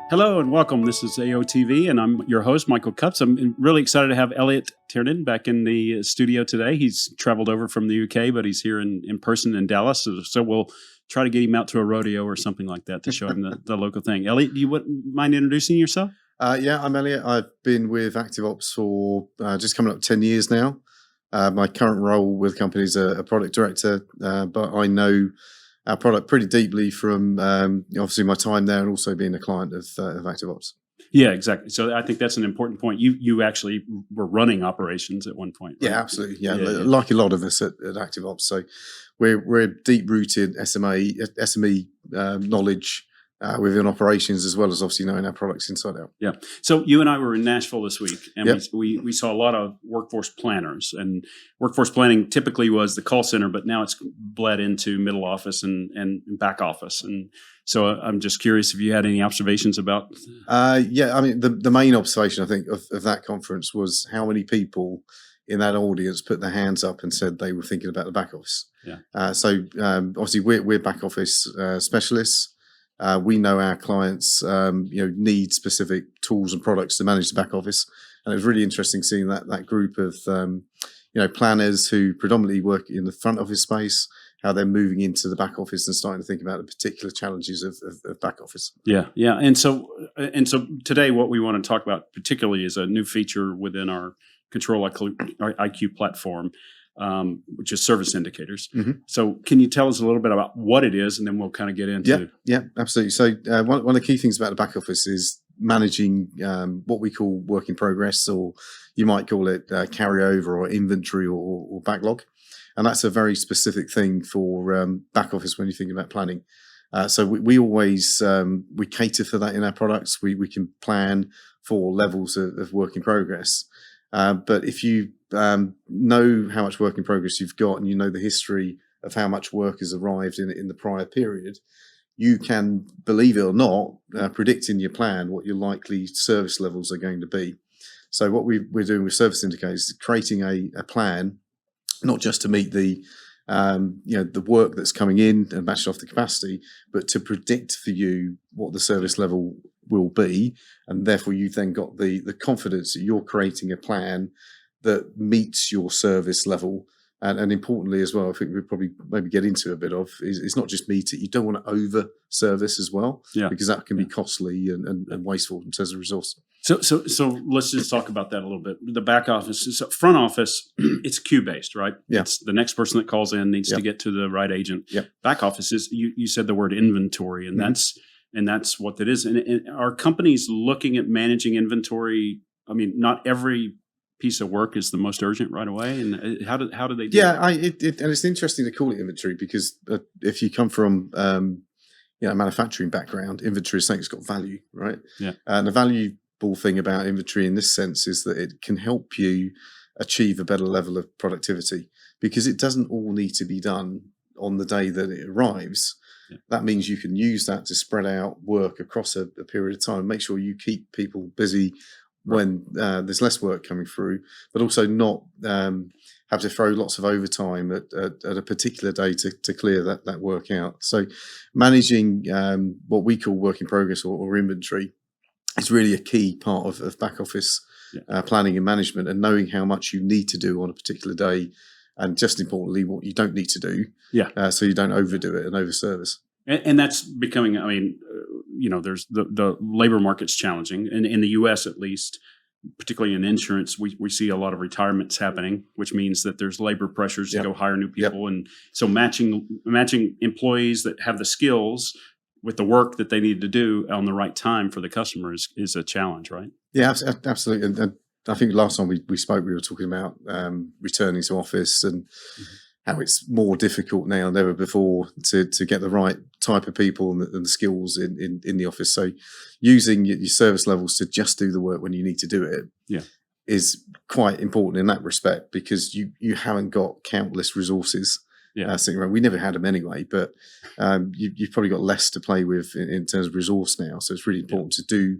Hello and welcome. This is AOTV, and I'm your host, Michael Cups. I'm really excited to have Elliott Tiernan back in the studio today. He's traveled over from the UK, but he's here in person in Dallas. So we'll try to get him out to a rodeo or something like that to show him the local thing. Elliott, do you mind introducing yourself? Yeah, I'm Elliott. I've been with ActiveOps for just coming up 10 years now. My current role with the company is a product director, but I know our product pretty deeply from obviously my time there and also being a client of ActiveOps. Yeah, exactly. So I think that's an important point. You actually were running operations at one point, right? Yeah, absolutely. Yeah, like a lot of us at ActiveOps. So we're deep-rooted SME knowledge within operations, as well as obviously knowing our products inside out. Yeah. So you and I were in Nashville this week, and Yep. we saw a lot of workforce planners. And workforce planning typically was the call center, but now it's bled into middle office and back office. And so I'm just curious if you had any observations about. Yeah, I mean, the main observation I think of that conference was how many people in that audience put their hands up and said they were thinking about the back office. Yeah. So obviously we're back office specialists. We know our clients, need specific tools and products to manage the back office, and it was really interesting seeing that group of planners who predominantly work in the front office space, how they're moving into the back office and starting to think about the particular challenges of back office. Yeah, and so today, what we want to talk about particularly is a new feature within our ControliQ platform, which is service indicators. Mm-hmm. So can you tell us a little bit about what it is, and then we'll kind of get into. Yeah, absolutely. So one of the key things about the back office is managing what we call work in progress, or you might call it carryover or inventory or backlog. And that's a very specific thing for back office when you think about planning. So we always we cater for that in our products. We can plan for levels of work in progress. But if you know how much work in progress you've got, and you know the history of how much work has arrived in the prior period, you can, believe it or not, predict in your plan what your likely service levels are going to be. So what we're doing with service indicators is creating a plan, not just to meet the work that's coming in and match off the capacity, but to predict for you what the service level will be, and therefore you've then got the confidence that you're creating a plan that meets your service level. And importantly as well, I think we'll probably maybe get into a bit of is not just meet it. You don't want to over service as well, because that can be costly and wasteful in terms of resource. So let's just talk about that a little bit. The back office, front office, it's queue based, right? Yeah. It's the next person that calls in needs to get to the right agent. Yep. Back office is you said the word inventory, and that's what that is. And are companies looking at managing inventory? I mean, not every piece of work is the most urgent right away. And how do they do that? And it's interesting to call it inventory, because if you come from a manufacturing background, inventory is something that's got value, right? Yeah. And the valuable thing about inventory in this sense is that it can help you achieve a better level of productivity, because it doesn't all need to be done on the day that it arrives. Yeah. That means you can use that to spread out work across a period of time, make sure you keep people busy when there's less work coming through, but also not have to throw lots of overtime at a particular day to clear that work out. So managing what we call work in progress or inventory is really a key part of back office planning and management, and knowing how much you need to do on a particular day, and just importantly what you don't need to do, so you don't overdo it and overservice. And that's becoming, I mean, there's the labor market's challenging. And in the U.S. at least, particularly in insurance, we see a lot of retirements happening, which means that there's labor pressures to go hire new people. And so matching employees that have the skills with the work that they need to do on the right time for the customer is a challenge, right? Yeah, absolutely. And I think last time we spoke, we were talking about returning to office and how it's more difficult now than ever before to get the right type of people and the skills in the office. So using your service levels to just do the work when you need to do it is quite important in that respect, because you haven't got countless resources sitting around. We never had them anyway, but you've probably got less to play with in terms of resource now. So it's really important to do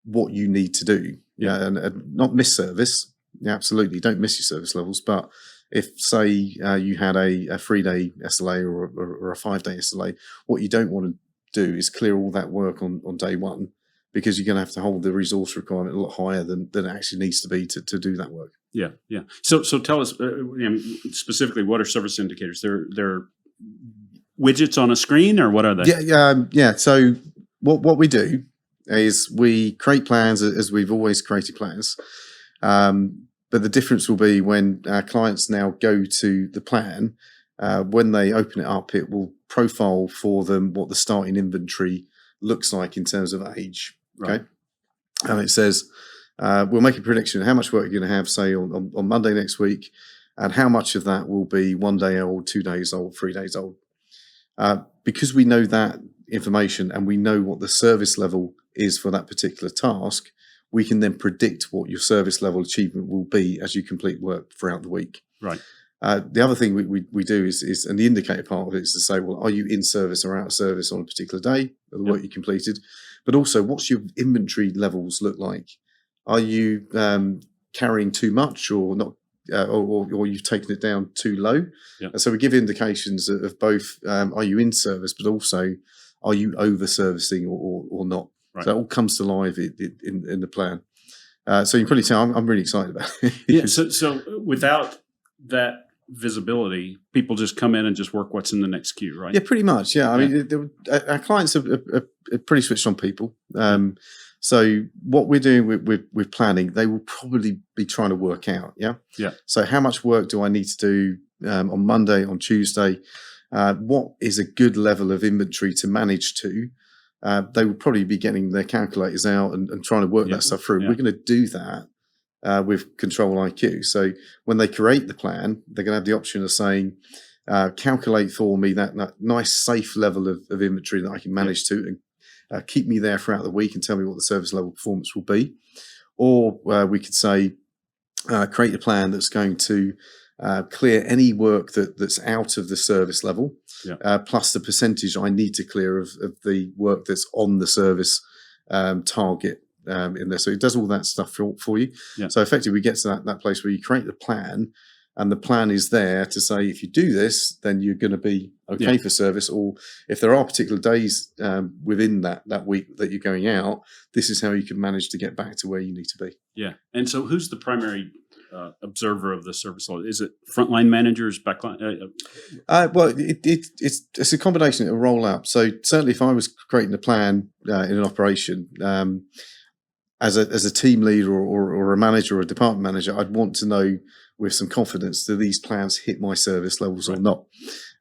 what you need to do, and not miss service. Yeah, absolutely, don't miss your service levels. But if, say, you had a 3-day SLA or a 5-day SLA, what you don't want to do is clear all that work on day one, Because you're going to have to hold the resource requirement a lot higher than it actually needs to be to do that work. Yeah, yeah. So tell us specifically, what are service indicators? They're widgets on a screen, or what are they? Yeah. So what we do is we create plans as we've always created plans. But the difference will be when our clients now go to the plan, when they open it up, it will profile for them what the starting inventory looks like in terms of age. Okay. Right. And it says, we'll make a prediction of how much work you're going to have, say, on Monday next week, and how much of that will be 1 day old, 2 days old, 3 days old. Because we know that information and we know what the service level is for that particular task, we can then predict what your service level achievement will be as you complete work throughout the week. Right. The other thing we do is, and the indicator part of it is to say, well, are you in service or out of service on a particular day of the work you completed? But also, what's your inventory levels look like? Are you carrying too much or not, or you've taken it down too low? Yeah. And so we give indications of both, are you in service, but also, are you over servicing or not? Right. So that all comes to life in the plan. So you can probably tell I'm really excited about it. Yeah. So without that visibility, people just come in and just work what's in the next queue, right? Yeah, pretty much. Yeah, I mean, our clients are pretty switched on people. So what we're doing with planning, they will probably be trying to work out. Yeah. So how much work do I need to do on Monday, on Tuesday? What is a good level of inventory to manage to? They will probably be getting their calculators out and trying to work that stuff through. We're going to do that with ControliQ. So when they create the plan, they're going to have the option of saying, calculate for me that nice safe level of inventory that I can manage to, and keep me there throughout the week and tell me what the service level performance will be. Or we could say, create a plan that's going to clear any work that's out of the service level, plus the percentage I need to clear of the work that's on the service target in there. So it does all that stuff for you. Yeah. So effectively we get to that place where you create the plan, and the plan is there to say, if you do this, then you're going to be okay for service. Or if there are particular days within that week that you're going out, this is how you can manage to get back to where you need to be. Yeah. And so who's the primary observer of the service level? Is it frontline managers, backline? Well, it's a combination. It'll roll out. So certainly if I was creating a plan in an operation, as a team leader or a manager or a department manager, I'd want to know with some confidence, do these plans hit my service levels or not?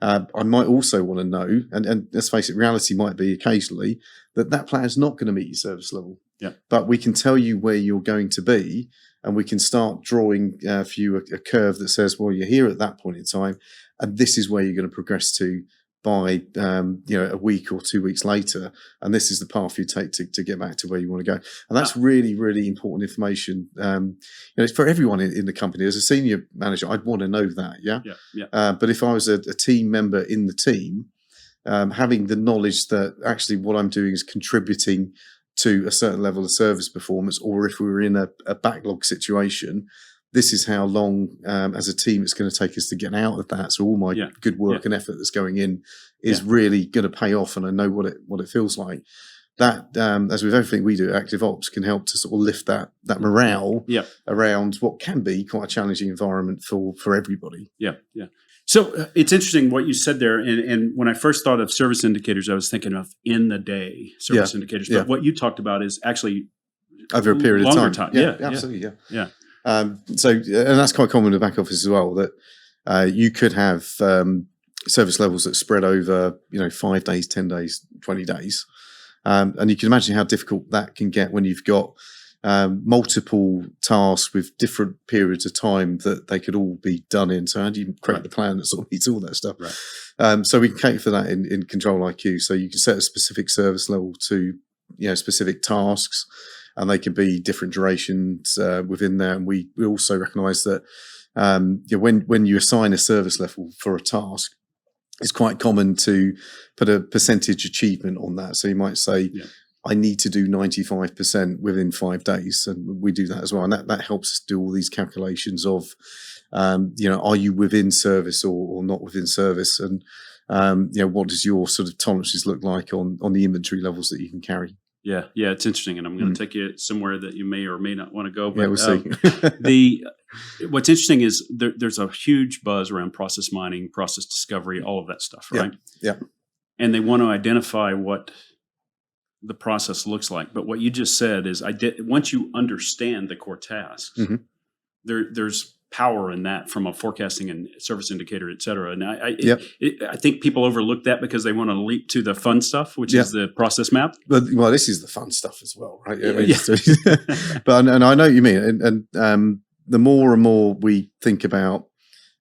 I might also want to know, and let's face it, reality might be occasionally that plan is not going to meet your service level. Yeah. But we can tell you where you're going to be, and we can start drawing for you a curve that says, well, you're here at that point in time, and this is where you're going to progress to by a week or 2 weeks later, and this is the path you take to get back to where you want to go. And that's really, really important information. It's for everyone in the company. As a senior manager, I'd want to know that. But if I was a team member in the team, having the knowledge that actually what I'm doing is contributing to a certain level of service performance, or if we were in a backlog situation, this is how long as a team it's going to take us to get out of that. So all my good work and effort that's going in is really going to pay off, and I know what it feels like. That, as with everything we do, ActiveOps can help to sort of lift that morale around what can be quite a challenging environment for everybody. Yeah. So it's interesting what you said there. And when I first thought of service indicators, I was thinking of in the day service indicators. But what you talked about is actually over a period of longer time. Yeah, absolutely. Yeah. And that's quite common in the back office as well, that you could have service levels that spread over, 5 days, 10 days, 20 days. And you can imagine how difficult that can get when you've got multiple tasks with different periods of time that they could all be done in. So how do you create the plan that sort of meets all that stuff? Right. So we can cater for that in ControliQ. So you can set a specific service level to, specific tasks, and they can be different durations within there. And we also recognise that when you assign a service level for a task, it's quite common to put a percentage achievement on that. So you might say, I need to do 95% within 5 days. And we do that as well. And that helps us do all these calculations of, are you within service or not within service? And, what does your sort of tolerances look like on the inventory levels that you can carry? Yeah, yeah, it's interesting, and I'm going to take you somewhere that you may or may not want to go. But Yeah, we'll see. What's interesting is there's a huge buzz around process mining, process discovery, all of that stuff, right? Yeah. And they want to identify what the process looks like. But what you just said is, once you understand the core tasks, Mhm. there's power in that from a forecasting and service indicator, et cetera. And Yep. I think people overlook that because they want to leap to the fun stuff, which is the process map. But well, this is the fun stuff as well, right? I mean, Yeah. but and I know what you mean, and the more and more we think about,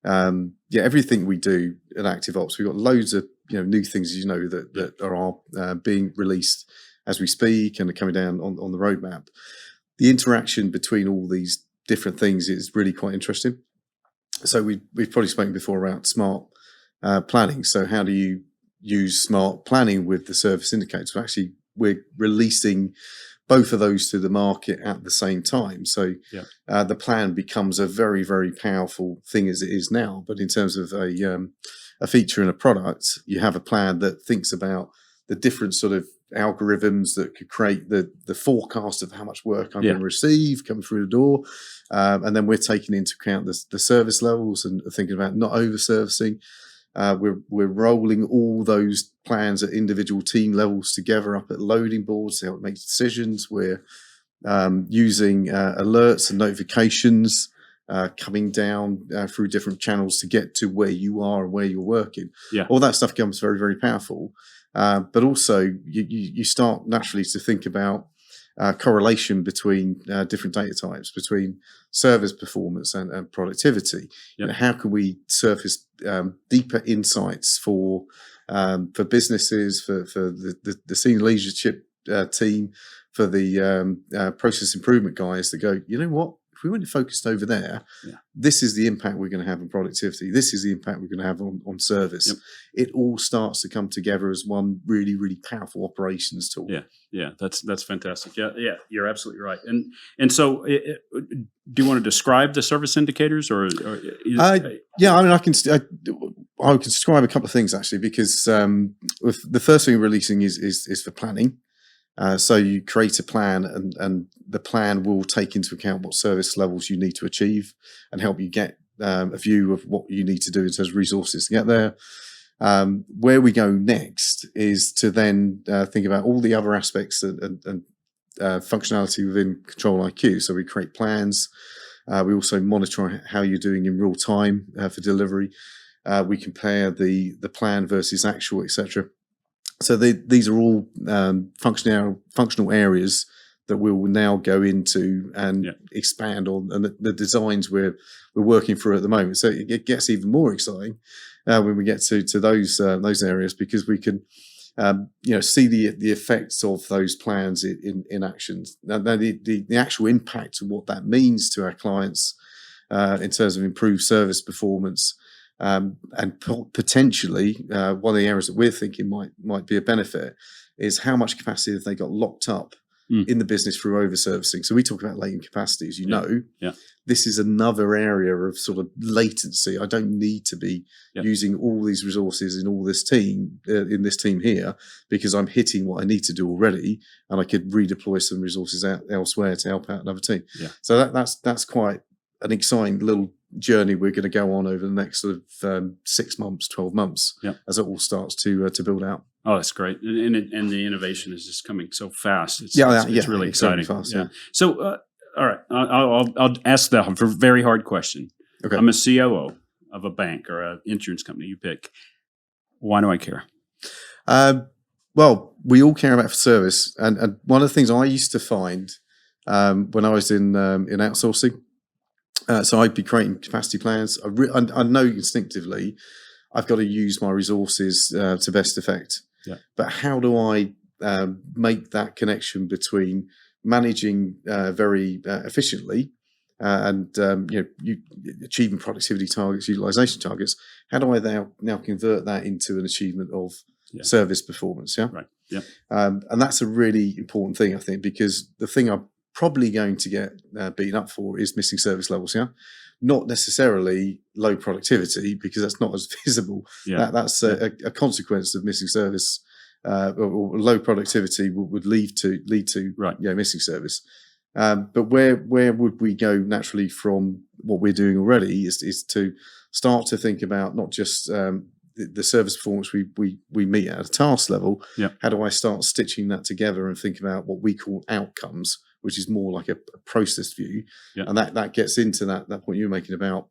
everything we do at ActiveOps, we've got loads of new things, that are being released as we speak and are coming down on the roadmap. The interaction between all these different things is really quite interesting. So we've probably spoken before about smart planning. So how do you use smart planning with the service indicators? Well, actually, we're releasing both of those to the market at the same time. So the plan becomes a very, very powerful thing as it is now. But in terms of a feature in a product, you have a plan that thinks about the different sort of algorithms that could create the forecast of how much work I'm going to receive coming through the door. And then we're taking into account the service levels and thinking about not over servicing. We're rolling all those plans at individual team levels together up at loading boards to help make decisions. We're using alerts and notifications coming down through different channels to get to where you are and where you're working. Yeah. All that stuff becomes very, very powerful. But also you start naturally to think about correlation between different data types, between service performance and productivity. How can we surface deeper insights for businesses, for the senior leadership team, for the process improvement guys that go, you know what? If we went focused over there, this is the impact we're going to have on productivity. This is the impact we're going to have on service. It all starts to come together as one really, really powerful operations tool. Yeah, that's fantastic. Yeah, you're absolutely right. And so, do you want to describe the service indicators, or I mean, I can describe a couple of things actually, because the first thing we're releasing is for planning. So you create a plan, and the plan will take into account what service levels you need to achieve and help you get a view of what you need to do in terms of resources to get there. Where we go next is to then think about all the other aspects and functionality within ControliQ. So we create plans. We also monitor how you're doing in real time for delivery. We compare the plan versus actual, etc. So these are all functional areas that we will now go into and expand on, and the designs we're working through at the moment. So it gets even more exciting when we get to those areas, because we can see the effects of those plans in actions. Now the actual impact of what that means to our clients in terms of improved service performance. And potentially one of the areas that we're thinking might be a benefit is how much capacity have they got locked up in the business through over servicing. So we talk about latent capacity, as you know. This is another area of sort of latency. I don't need to be using all these resources in all this team in this team here, because I'm hitting what I need to do already, and I could redeploy some resources out elsewhere to help out another team. So that's quite an exciting little journey we're going to go on over the next sort of 6 months, 12 months, as it all starts to build out. Oh, that's great, and the innovation is just coming so fast. It's really exciting. Fast, So, all right, I'll ask the very hard question. Okay. I'm a COO of a bank or an insurance company. You pick. Why do I care? Well, we all care about service, and one of the things I used to find when I was in outsourcing. So I'd be creating capacity plans. I know instinctively I've got to use my resources to best effect. But how do I make that connection between managing very efficiently and you achieving productivity targets, utilization targets? How do I now convert that into an achievement of service performance? And that's a really important thing, I think, because the thing I'm probably going to get beaten up for is missing service levels, not necessarily low productivity, because that's not as visible. That's a consequence of missing service or low productivity would lead to Right. missing service. But where would we go naturally from what we're doing already is to start to think about not just the service performance we meet at a task level. Yeah. How do I start stitching that together and think about what we call outcomes, which is more like a process view. Yeah. And that gets into that point you were making about,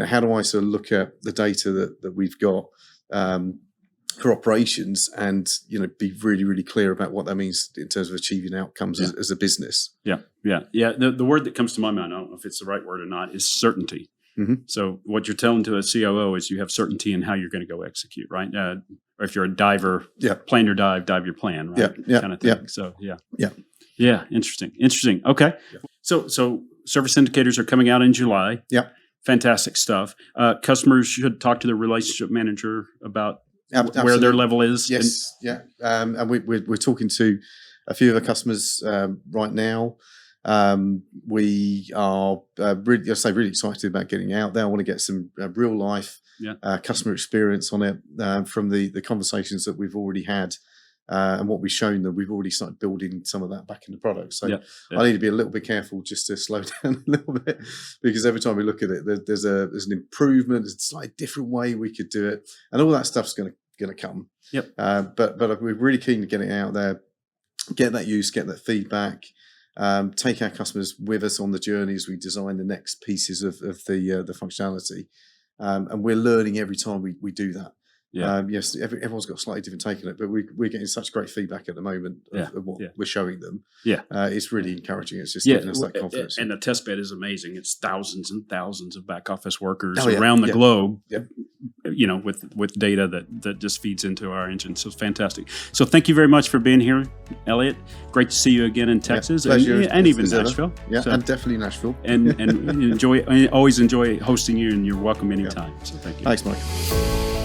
how do I sort of look at the data that we've got for operations and, be really, really clear about what that means in terms of achieving outcomes as a business. Yeah. The word that comes to my mind, I don't know if it's the right word or not, is certainty. Mm-hmm. So what you're telling to a COO is you have certainty in how you're going to go execute, right? Or if you're a diver, plan your dive your plan, right? Kind of thing. Yeah. So yeah. Interesting. Okay. Yeah. So service indicators are coming out in July. Yeah. Fantastic stuff. Customers should talk to their relationship manager about where their level is. Yes. And we're talking to a few of our customers right now. We are really excited about getting out there. I want to get some real life customer experience on it from the conversations that we've already had and what we've shown them. We've already started building some of that back in the product. So I need to be a little bit careful just to slow down a little bit, because every time we look at it, there's an improvement, there's a slightly different way we could do it, and all that stuff's going to come. Yep. But we're really keen to get it out there, get that use, get that feedback. Take our customers with us on the journey as we design the next pieces of the functionality, and we're learning every time we do that. Yeah. Yes, everyone's got a slightly different take on it, but we're getting such great feedback at the moment of what we're showing them. Yeah, it's really encouraging. It's just giving us that confidence. And the test bed is amazing. It's thousands and thousands of back office workers Oh, yeah. around the globe. Yep. With data that just feeds into our engine. So it's fantastic. So thank you very much for being here, Elliott. Great to see you again in Texas and even Nashville. Yeah, and definitely Nashville. And always enjoy hosting you, and you're welcome anytime. So thank you. Thanks, Mike.